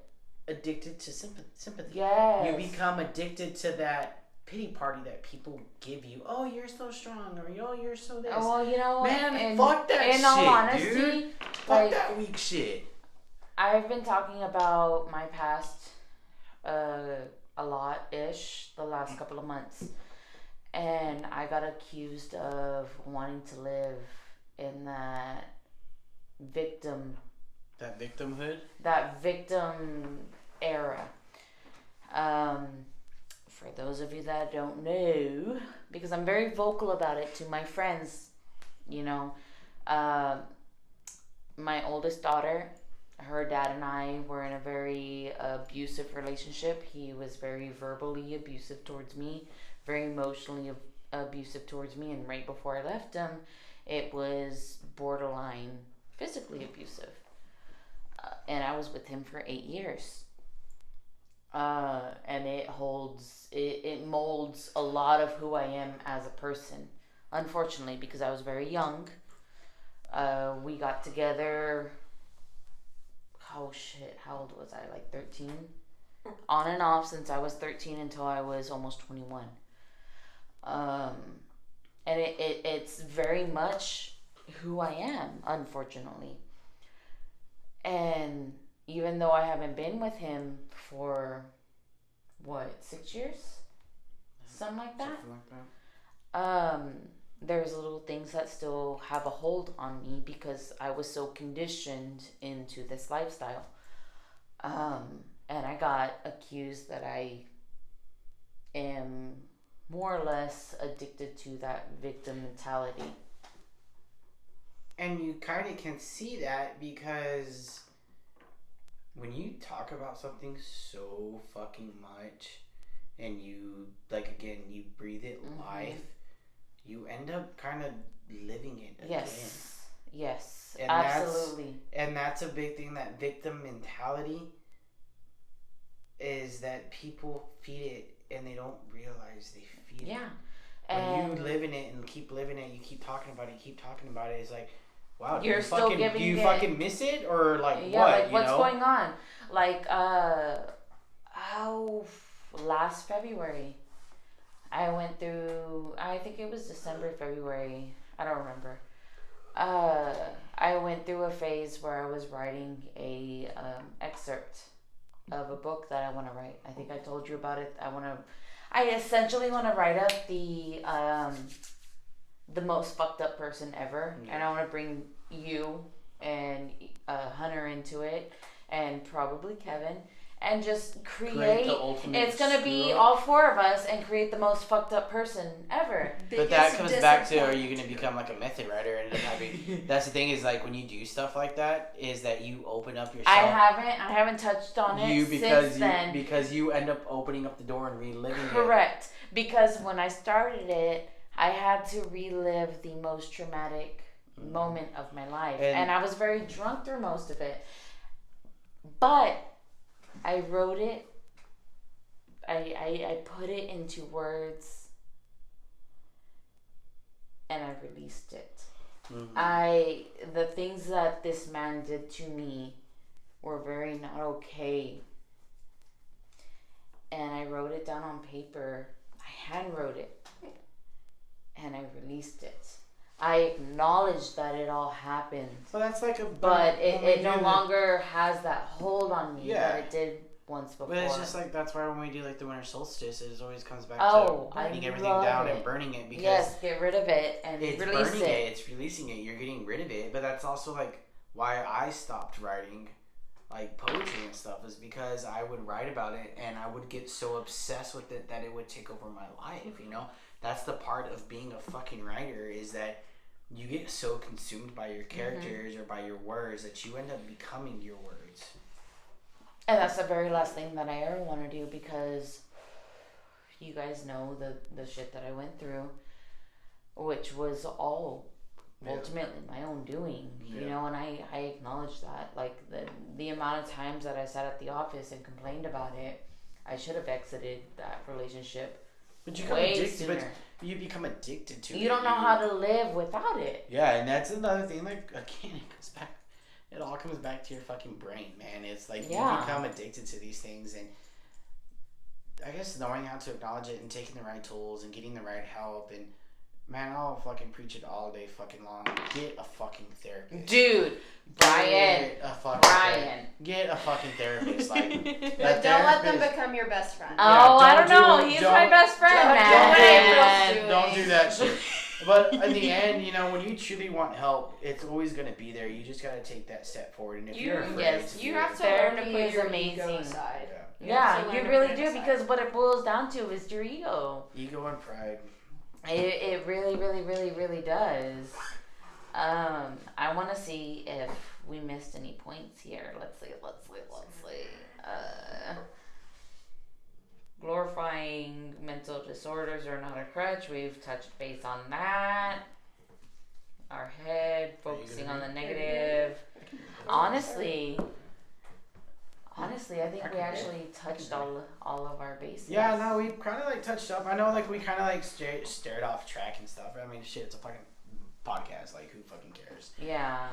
Addicted to sympathy. Yes. You become addicted to that pity party that people give you. Oh, you're so strong, or oh, you're so this. Oh, well, you know, man, fuck that shit, all honesty, dude. Fuck that weak shit. I've been talking about my past a lot-ish the last couple of months, and I got accused of wanting to live in that victim era. For those of you that don't know, because I'm very vocal about it to my friends, you know, my oldest daughter, her dad and I were in a very abusive relationship. He was very verbally abusive towards me, very emotionally abusive towards me, and right before I left him, it was borderline physically abusive. And I was with him for 8 years. And it molds a lot of who I am as a person. Unfortunately, because I was very young. We got together... Oh shit, how old was I? Like 13? On and off since I was 13 until I was almost 21. And it's very much who I am, unfortunately. And even though I haven't been with him for, 6 years? Something like that. There's little things that still have a hold on me because I was so conditioned into this lifestyle. And I got accused that I am more or less addicted to that victim mentality. And you kind of can see that because when you talk about something so fucking much and you, you breathe it life, you end up kind of living it again. Yes, and absolutely. That's a big thing, that victim mentality is that people feed it and they don't realize they feed it. Yeah. When you live in it and keep living it, you keep talking about it, it's like, wow, do you fucking miss it? Or what's going on? Last February, I went through, I think it was December, February, I don't remember. I went through a phase where I was writing a excerpt of a book that I want to write. I think I told you about it. I essentially want to write up the most fucked up person ever. Yeah. And I want to bring you and Hunter into it, and probably Kevin. And just create it's going to be all four of us and create the most fucked up person ever. But that comes back to, are you going to become like a method writer? And that's the thing is, like, when you do stuff like that, is that you open up yourself. I haven't touched on it since then. Because you end up opening up the door and reliving it. Correct. Because when I started it, I had to relive the most traumatic moment of my life. And I was very drunk through most of it. But I wrote it, I put it into words, and I released it. Mm-hmm. The things that this man did to me were very not okay. And I wrote it down on paper. I hand wrote it. And I released it. I acknowledge that it all happened. Well, that's like but it no longer has that hold on me that it did once before. But it's just like, that's why when we do like the winter solstice, it always comes back to burning everything down and burning it, because get rid of it and it's release burning it. It's releasing it. You're getting rid of it. But that's also like why I stopped writing like poetry and stuff, is because I would write about it and I would get so obsessed with it that it would take over my life. You know, that's the part of being a fucking writer, is that you get so consumed by your characters or by your words that you end up becoming your words. And that's the very last thing that I ever want to do, because you guys know the shit that I went through, which was all ultimately my own doing, you know, and I acknowledge that. Like, the amount of times that I sat at the office and complained about it, I should have exited that relationship way sooner. But you become addicted to it. You don't know how to live without it. Yeah, and that's another thing. Like, again, it all comes back to your fucking brain, man. It's like you become addicted to these things, and I guess knowing how to acknowledge it and taking the right tools and getting the right help. And man, I'll fucking preach it all day fucking long. Get a fucking therapist, dude. Brian. Get a fucking therapist. Like, but don't let them become your best friend. Oh, I don't know. He's my best friend, man. Don't do that shit. But in the end, you know, when you truly want help, it's always going to be there. You just got to take that step forward. And if you're afraid, you have to learn to put your ego aside. Yeah, you really do, because what it boils down to is your ego. Ego and pride. It really, really, really, really does. I want to see if we missed any points here. Let's see. Glorifying mental disorders are not a crutch. We've touched base on that. Our head, focusing on the negative. Honestly, I think we actually touched all of our bases. Yeah, no, we kind of like touched up. I know, like, we kind of like stared off track and stuff. I mean, shit, it's a fucking podcast. Like, who fucking cares? Yeah.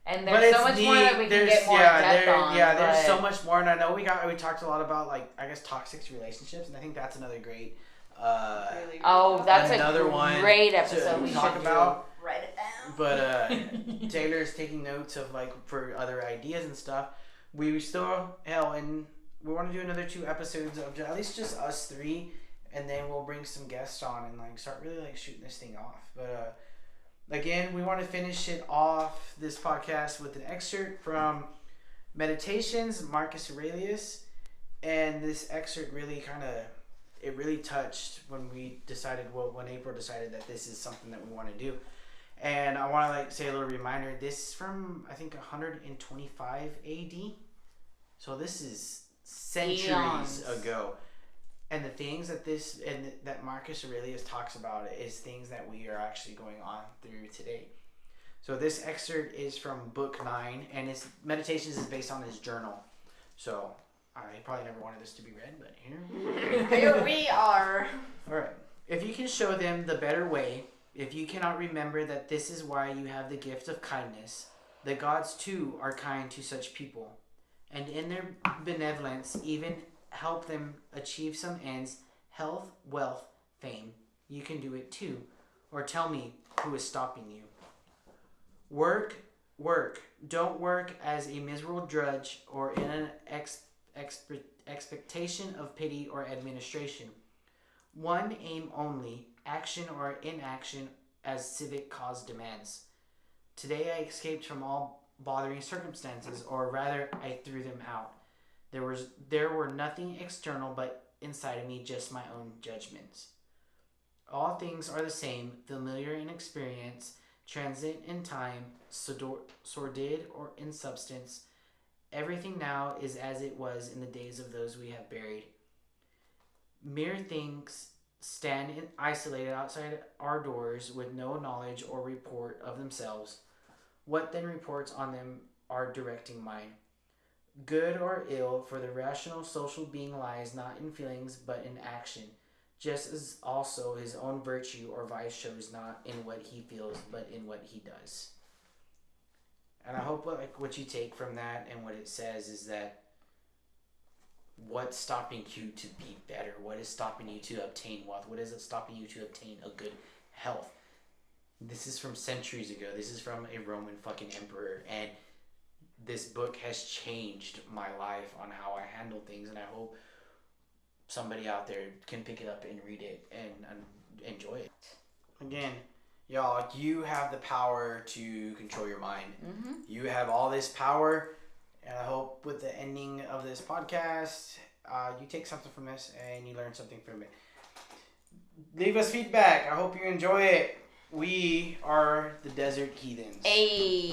And there's so much more that we can get more depth on. Yeah, there's so much more, and I know we talked a lot about, like, I guess, toxic relationships, and I think that's another great. That's another great episode we talk about. Write it down. But Taylor's taking notes of, like, for other ideas and stuff. We still and we want to do another 2 episodes of at least just us 3, and then we'll bring some guests on and like start really like shooting this thing off. But again, we want to finish it off, this podcast, with an excerpt from Meditations, Marcus Aurelius, and this excerpt really really touched when April decided that this is something that we want to do. And I want to like say a little reminder. This is from, I think, 125 AD. So this is centuries ago. And the things that Marcus Aurelius talks about is things that we are actually going on through today. So this excerpt is from book 9, and his Meditations is based on his journal. So I probably never wanted this to be read, but here we are. All right. If you can show them the better way, if you cannot remember that this is why you have the gift of kindness, the gods too are kind to such people, and in their benevolence even help them achieve some ends, health, wealth, fame, you can do it too. Or tell me who is stopping you. Work, don't work as a miserable drudge or in an expectation of pity or administration. One aim only, action or inaction as civic cause demands. Today I escaped from all bothering circumstances, or rather I threw them out. There were nothing external but inside of me, just my own judgments. All things are the same, familiar in experience, transient in time, sordid or in substance. Everything now is as it was in the days of those we have buried. Mere things stand isolated outside our doors with no knowledge or report of themselves. What then reports on them are directing mind? Good or ill, for the rational social being lies not in feelings but in action, just as also his own virtue or vice shows not in what he feels but in what he does. And I hope what you take from that and what it says is that what's stopping you to be better? What is stopping you to obtain wealth? What is it stopping you to obtain a good health? This is from centuries ago. This is from a Roman fucking emperor, and this book has changed my life on how I handle things, and I hope somebody out there can pick it up and read it and enjoy it. Again, y'all, you have the power to control your mind. Mm-hmm. You have all this power, and I hope with the ending of this podcast, you take something from this and you learn something from it. Leave us feedback. I hope you enjoy it. We are the Desert Heathens. Hey.